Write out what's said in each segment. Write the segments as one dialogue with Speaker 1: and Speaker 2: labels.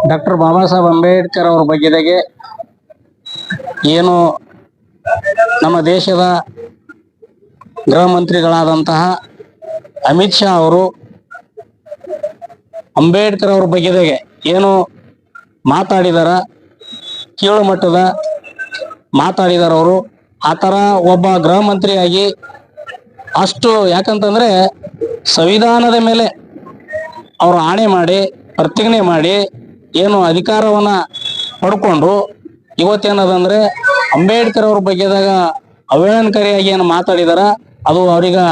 Speaker 1: Doctor Baba Saheb Ambedkar ಅವರ ಬಗ್ಗೆದಾಗೆ ಏನು ನಮ್ಮ ದೇಶದ ಗೃಹ ಮಂತ್ರಿಗಳಾದಂತಹ ಅಮಿತ್ ಶಾ ಅವರು ಅಂಬೇಡ್ಕರ್ ಅವರ ಬಗ್ಗೆದಾಗೆ ಏನು ಮಾತಾಡಿದಾರ, ಕೀಳು ಮಟ್ಟದ ಮಾತಾಡಿದಾರ ಅವರು. ಆ ಥರ ಒಬ್ಬ ಗೃಹ ಮಂತ್ರಿಯಾಗಿ ಅಷ್ಟು ಯಾಕಂತಂದ್ರೆ ಸಂವಿಧಾನದ ಮೇಲೆ ಅವರು ಆಣೆ ಮಾಡಿ ಪ್ರತಿಜ್ಞೆ ಮಾಡಿ ಏನು ಅಧಿಕಾರವನ್ನ ಪಡ್ಕೊಂಡು ಇವತ್ತೇನದಂದ್ರೆ ಅಂಬೇಡ್ಕರ್ ಅವ್ರ ಬಗ್ಗೆದಾಗ ಅವಹೇಳನಕಾರಿಯಾಗಿ ಏನು ಮಾತಾಡಿದಾರ ಅದು ಅವ್ರಿಗೆ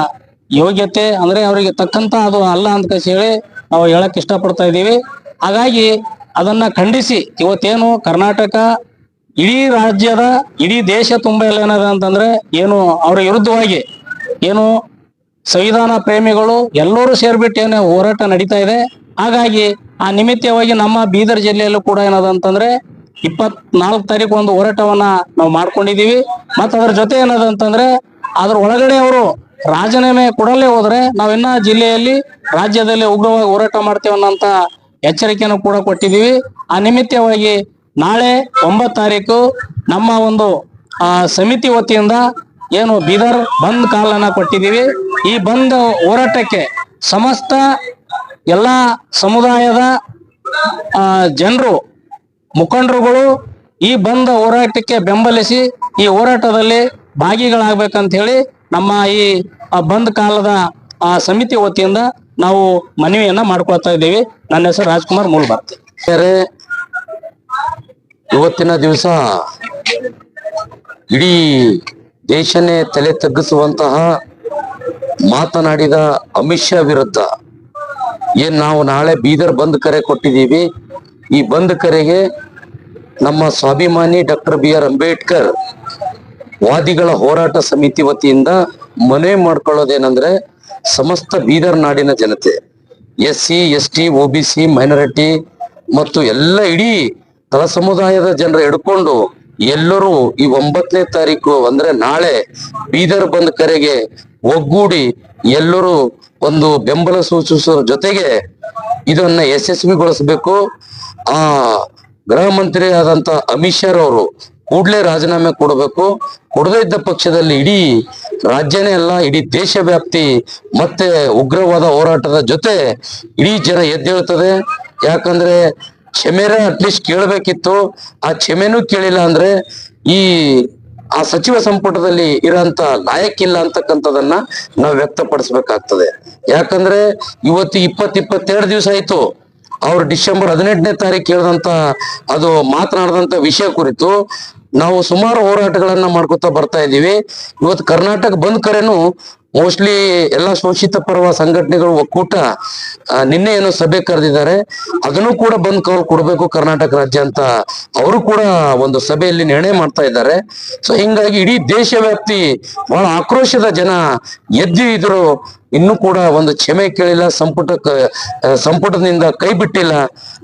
Speaker 1: ಯೋಗ್ಯತೆ ಅಂದ್ರೆ ಅವರಿಗೆ ತಕ್ಕಂತ ಅದು ಅಲ್ಲ ಅಂತ ಹೇಳಿ ನಾವು ಹೇಳಕ್ ಇಷ್ಟಪಡ್ತಾ ಇದ್ದೀವಿ. ಹಾಗಾಗಿ ಅದನ್ನ ಖಂಡಿಸಿ ಇವತ್ತೇನು ಕರ್ನಾಟಕ ಇಡೀ ರಾಜ್ಯದ ಇಡೀ ದೇಶ ತುಂಬಾ ಎಲ್ಲ ಏನದ ಅಂತಂದ್ರೆ ಏನು ಅವರ ವಿರುದ್ಧವಾಗಿ ಏನು ಸಂವಿಧಾನ ಪ್ರೇಮಿಗಳು ಎಲ್ಲರೂ ಸೇರ್ಬಿಟ್ಟು ಏನು ಹೋರಾಟ ನಡೀತಾ ಇದೆ. ಹಾಗಾಗಿ ಆ ನಿಮಿತ್ತವಾಗಿ ನಮ್ಮ ಬೀದರ್ ಜಿಲ್ಲೆಯಲ್ಲೂ ಕೂಡ ಏನದ ಅಂತಂದ್ರೆ 24 ತಾರೀಕು ಒಂದು ಹೋರಾಟವನ್ನ ನಾವು ಮಾಡ್ಕೊಂಡಿದೀವಿ. ಮತ್ತು ಅದರ ಜೊತೆ ಏನದ ಅಂತಂದ್ರೆ ಅದ್ರ ಒಳಗಡೆ ಅವರು ರಾಜೀನಾಮೆ ಕೊಡಲೇ ಹೋದ್ರೆ ನಾವಿನ್ನ ಜಿಲ್ಲೆಯಲ್ಲಿ ರಾಜ್ಯದಲ್ಲಿ ಉಗ್ರವಾಗಿ ಹೋರಾಟ ಮಾಡ್ತೇವೆ ಅನ್ನೋಂತ ಎಚ್ಚರಿಕೆಯನ್ನು ಕೂಡ ಕೊಟ್ಟಿದ್ದೀವಿ. ಆ ನಿಮಿತ್ತವಾಗಿ ನಾಳೆ 9 ತಾರೀಕು ನಮ್ಮ ಒಂದು ಸಮಿತಿ ವತಿಯಿಂದ ಏನು ಬೀದರ್ ಬಂದ್ ಕಾಲನ್ನ ಕೊಟ್ಟಿದ್ದೀವಿ. ಈ ಬಂದ್ ಹೋರಾಟಕ್ಕೆ ಸಮಸ್ತ ಎಲ್ಲ ಸಮುದಾಯದ ಜನರು ಮುಖಂಡರುಗಳು ಈ ಬಂದ್ ಹೋರಾಟಕ್ಕೆ ಬೆಂಬಲಿಸಿ ಈ ಹೋರಾಟದಲ್ಲಿ ಭಾಗಿಗಳಾಗಬೇಕಂತ ಹೇಳಿ ನಮ್ಮ ಈ ಬಂದ್ ಕಾಲದ ಸಮಿತಿ ವತಿಯಿಂದ ನಾವು ಮನವಿಯನ್ನ ಮಾಡ್ಕೊಳ್ತಾ ಇದ್ದೀವಿ. ನನ್ನ ಹೆಸರು ರಾಜ್ಕುಮಾರ್ ಮೂಲ್ಬಾರ್ತಿ.
Speaker 2: ಇವತ್ತಿನ ದಿವಸ ಇಡೀ ದೇಶನೇ ತಲೆ ತಗ್ಗಿಸುವಂತಹ ಮಾತನಾಡಿದ ಅಮಿತ್ ಶಾ ವಿರುದ್ಧ ಏನ್ ನಾವು ನಾಳೆ ಬೀದರ್ ಬಂದ್ ಕರೆ ಕೊಟ್ಟಿದ್ದೀವಿ. ಈ ಬಂದ್ ಕರೆಗೆ ನಮ್ಮ ಸ್ವಾಭಿಮಾನಿ ಡಾಕ್ಟರ್ BR ಅಂಬೇಡ್ಕರ್ ವಾದಿಗಳ ಹೋರಾಟ ಸಮಿತಿ ವತಿಯಿಂದ ಮನವಿ ಮಾಡ್ಕೊಳ್ಳೋದೇನಂದ್ರೆ ಸಮಸ್ತ ಬೀದರ್ ನಾಡಿನ ಜನತೆ SC ST OBC ಮೈನಾರಿಟಿ ಮತ್ತು ಎಲ್ಲ ಇಡೀ ತಳ ಸಮುದಾಯದ ಜನರು ಹಿಡ್ಕೊಂಡು ಎಲ್ಲರೂ ಈ 9ನೇ ತಾರೀಕು ಅಂದ್ರೆ ನಾಳೆ ಬೀದರ್ ಬಂದ್ ಕರೆಗೆ ಒಗ್ಗೂಡಿ ಎಲ್ಲರೂ ಒಂದು ಬೆಂಬಲ ಸೂಚಿಸುವ ಜೊತೆಗೆ ಇದನ್ನ ಯಶಸ್ವಿಗೊಳಿಸಬೇಕು. ಆ ಗೃಹ ಮಂತ್ರಿ ಆದಂತ ಅಮಿತ್ ಶಾ ಅವರು ಕೂಡಲೇ ರಾಜೀನಾಮೆ ಕೊಡಬೇಕು. ಕೊಡದೇ ಇದ್ದ ಪಕ್ಷದಲ್ಲಿ ಇಡೀ ರಾಜ್ಯನೇ ಅಲ್ಲ ಇಡೀ ದೇಶ ವ್ಯಾಪ್ತಿ ಮತ್ತೆ ಉಗ್ರವಾದ ಹೋರಾಟದ ಜೊತೆ ಇಡೀ ಜನ ಎದ್ದೇಳ್ತದೆ. ಯಾಕಂದ್ರೆ ಕ್ಷಮೆರ ಅಟ್ಲೀಸ್ಟ್ ಕೇಳಬೇಕಿತ್ತು, ಆ ಕ್ಷಮೆನೂ ಕೇಳಿಲ್ಲ ಅಂದ್ರೆ ಆ ಸಚಿವ ಸಂಪುಟದಲ್ಲಿ ಇರೋಂತ ಲಾಯಕ್ಕಿಲ್ಲ ಅಂತಕ್ಕಂಥದನ್ನ ನಾವು ವ್ಯಕ್ತಪಡಿಸ್ಬೇಕಾಗ್ತದೆ. ಯಾಕಂದ್ರೆ ಇವತ್ತು 22 ದಿವಸ ಆಯ್ತು ಅವ್ರು ಡಿಸೆಂಬರ್ 18ನೇ ತಾರೀಕು ಹೇಳಿದಂತ ಅದು ಮಾತನಾಡಿದಂತ ವಿಷಯ ಕುರಿತು ನಾವು ಸುಮಾರು ಹೋರಾಟಗಳನ್ನ ಮಾಡ್ಕೊತಾ ಬರ್ತಾ ಇದ್ದೀವಿ. ಇವತ್ತು ಕರ್ನಾಟಕ ಬಂದ್ ಕರೆನು ಮೋಸ್ಟ್ಲಿ ಎಲ್ಲ ಶೋಷಿತ ಪರ್ವ ಸಂಘಟನೆಗಳು ಒಕ್ಕೂಟ ನಿನ್ನೆ ಏನೋ ಸಭೆ ಕರೆದಿದ್ದಾರೆ. ಅದನ್ನು ಕೂಡ ಬಂದ್ ಕವರ್ ಕೊಡ್ಬೇಕು ಕರ್ನಾಟಕ ರಾಜ್ಯ ಅಂತ ಅವರು ಕೂಡ ಒಂದು ಸಭೆಯಲ್ಲಿ ನಿರ್ಣಯ ಮಾಡ್ತಾ ಇದ್ದಾರೆ. ಸೊ ಹಿಂಗಾಗಿ ಇಡೀ ದೇಶ ವ್ಯಾಪ್ತಿ ಬಹಳ ಆಕ್ರೋಶದ ಜನ ಎದ್ದು ಇದ್ರು, ಇನ್ನೂ ಕೂಡ ಒಂದು ಕ್ಷಮೆ ಕೇಳಿಲ್ಲ, ಸಂಪುಟದಿಂದ ಕೈ ಬಿಟ್ಟಿಲ್ಲ.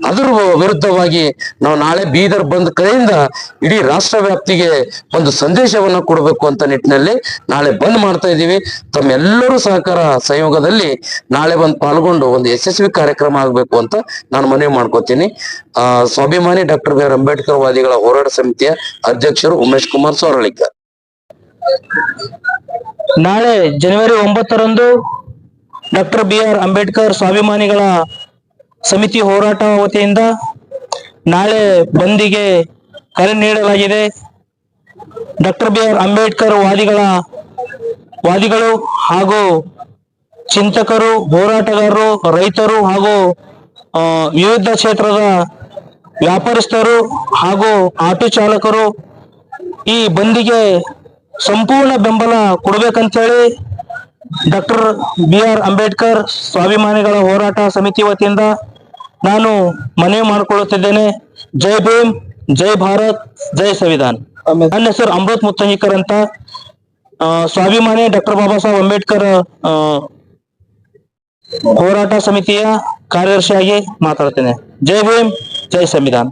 Speaker 2: ಅದರ ವಿರುದ್ಧವಾಗಿ ನಾವು ನಾಳೆ ಬೀದರ್ ಬಂದ್ ಕರೆಯಿಂದ ಇಡೀ ರಾಷ್ಟ್ರ ವ್ಯಾಪ್ತಿಗೆ ಒಂದು ಸಂದೇಶವನ್ನ ಕೊಡಬೇಕು ಅಂತ ನಿಟ್ಟಿನಲ್ಲಿ ನಾಳೆ ಬಂದ್ ಮಾಡ್ತಾ ಇದ್ದೀವಿ. ತಮ್ಮೆಲ್ಲರೂ ಸಹಕಾರ ಸಹಯೋಗದಲ್ಲಿ ನಾಳೆ ಬಂದು ಪಾಲ್ಗೊಂಡು ಒಂದು ಯಶಸ್ವಿ ಕಾರ್ಯಕ್ರಮ ಆಗ್ಬೇಕು ಅಂತ ನಾನು ಮನವಿ ಮಾಡ್ಕೋತೀನಿ. ಸ್ವಾಭಿಮಾನಿ ಡಾಕ್ಟರ್ BR ಅಂಬೇಡ್ಕರ್ ವಾದಿಗಳ ಹೋರಾಟ ಸಮಿತಿಯ ಅಧ್ಯಕ್ಷರು ಉಮೇಶ್ ಕುಮಾರ್ ಸೋರಳಿಕರ್.
Speaker 1: ನಾಳೆ ಜನವರಿ 9ರಂದು ಡಾಕ್ಟರ್ BR ಅಂಬೇಡ್ಕರ್ ಸ್ವಾಭಿಮಾನಿಗಳ ಸಮಿತಿ ಹೋರಾಟ ವತಿಯಿಂದ ನಾಳೆ ಬಂದಿಗೆ ಕರೆ ನೀಡಲಾಗಿದೆ. ಡಾಕ್ಟರ್ BR ಅಂಬೇಡ್ಕರ್ ವಾದಿಗಳು ಹಾಗೂ ಚಿಂತಕರು, ಹೋರಾಟಗಾರರು, ರೈತರು ಹಾಗೂ ವಿವಿಧ ಕ್ಷೇತ್ರದ ವ್ಯಾಪಾರಸ್ಥರು ಹಾಗೂ ಆಟೋ ಚಾಲಕರು ಈ ಬಂದಿಗೆ ಸಂಪೂರ್ಣ ಬೆಂಬಲ ಕೊಡ್ಬೇಕಂತೇಳಿ ಡಾಕ್ಟರ್ BR ಅಂಬೇಡ್ಕರ್ ಸ್ವಾಭಿಮಾನಿಗಳ ಹೋರಾಟ ಸಮಿತಿ ವತಿಯಿಂದ ನಾನು ಮನವಿ ಮಾಡಿಕೊಳ್ಳುತ್ತಿದ್ದೇನೆ. ಜೈ ಭೀಮ್, ಜೈ ಭಾರತ್, ಜೈ ಸಂವಿಧಾನ್. ನನ್ನ ಹೆಸರು ಅಮೃತ್ ಮುತ್ತಂಗಿಕರ್ ಅಂತ, ಸ್ವಾಭಿಮಾನಿ ಡಾಕ್ಟರ್ ಬಾಬಾ ಸಾಹೇಬ್ ಅಂಬೇಡ್ಕರ್ ಹೋರಾಟ ಸಮಿತಿಯ ಕಾರ್ಯದರ್ಶಿಯಾಗಿ ಮಾತಾಡ್ತೇನೆ. ಜೈ ಭೀಮ್, ಜೈ ಸಂವಿಧಾನ್.